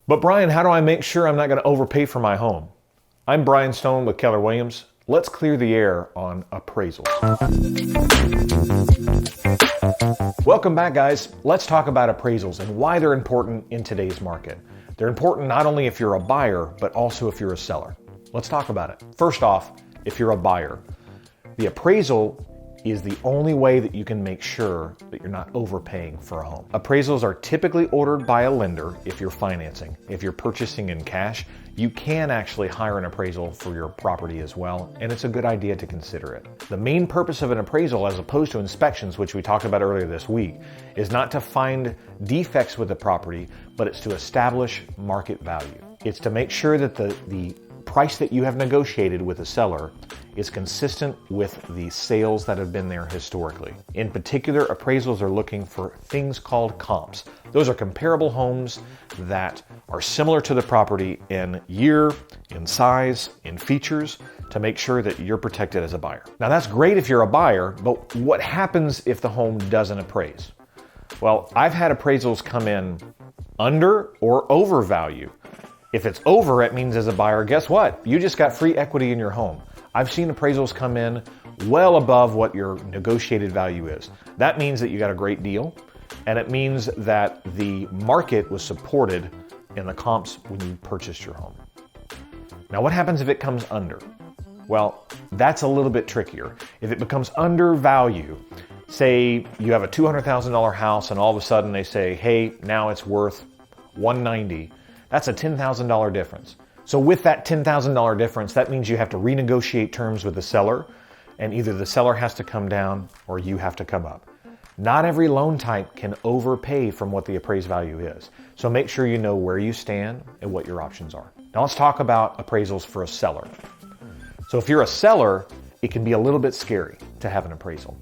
But Brian, how do I make sure I'm not going to overpay for my home? I'm Brian Stone with Keller Williams. Let's clear the air on appraisals. Welcome back, guys. Let's talk about appraisals and why they're important in today's market. They're important not only if you're a buyer, but also if you're a seller. Let's talk about it. First off, if you're a buyer, the appraisal is the only way that you can make sure that you're not overpaying for a home. Appraisals are typically ordered by a lender if you're financing. If you're purchasing in cash, you can actually hire an appraisal for your property as well, and it's a good idea to consider it. The main purpose of an appraisal, as opposed to inspections, which we talked about earlier this week, is not to find defects with the property, but it's to establish market value. It's to make sure that the price that you have negotiated with the seller is consistent with the sales that have been there historically. In particular, appraisals are looking for things called comps. Those are comparable homes that are similar to the property in year, in size, in features, to make sure that you're protected as a buyer. Now that's great if you're a buyer, but what happens if the home doesn't appraise? Well, I've had appraisals come in under or over value. If it's over, it means as a buyer, guess what? You just got free equity in your home. I've seen appraisals come in well above what your negotiated value is. That means that you got a great deal, and it means that the market was supported in the comps when you purchased your home. Now, what happens if it comes under? Well, that's a little bit trickier. If it becomes under value, say you have a $200,000 house and all of a sudden they say, hey, now it's worth $190,000. That's a $10,000 difference. So with that $10,000 difference, that means you have to renegotiate terms with the seller, and either the seller has to come down or you have to come up. Not every loan type can overpay from what the appraised value is. So make sure you know where you stand and what your options are. Now let's talk about appraisals for a seller. So if you're a seller, it can be a little bit scary to have an appraisal.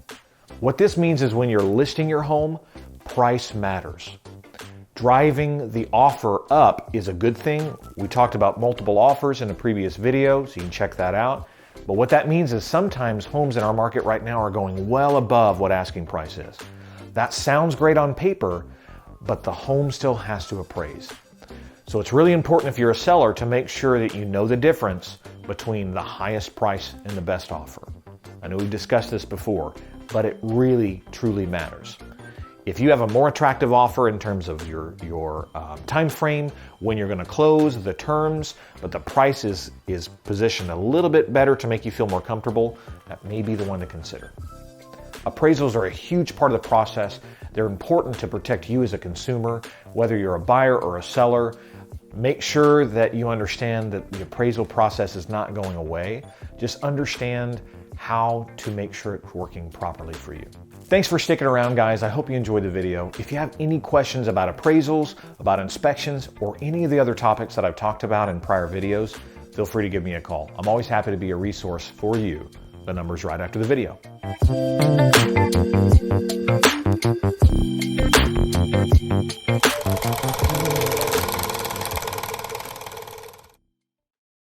What this means is when you're listing your home, price matters. Driving the offer up is a good thing. We talked about multiple offers in a previous video, so you can check that out. But what that means is sometimes homes in our market right now are going well above what asking price is. That sounds great on paper, but the home still has to appraise. So it's really important if you're a seller to make sure that you know the difference between the highest price and the best offer. I know we've discussed this before, but it really, truly matters. If you have a more attractive offer in terms of your time frame, when you're going to close, the terms, but the price is positioned a little bit better to make you feel more comfortable, that may be the one to consider. Appraisals are a huge part of the process. They're important to protect you as a consumer, whether you're a buyer or a seller. Make sure that you understand that the appraisal process is not going away. Just understand how to make sure it's working properly for you. Thanks for sticking around, guys. I hope you enjoyed the video. If you have any questions about appraisals, about inspections, or any of the other topics that I've talked about in prior videos, feel free to give me a call. I'm always happy to be a resource for you. The number's right after the video.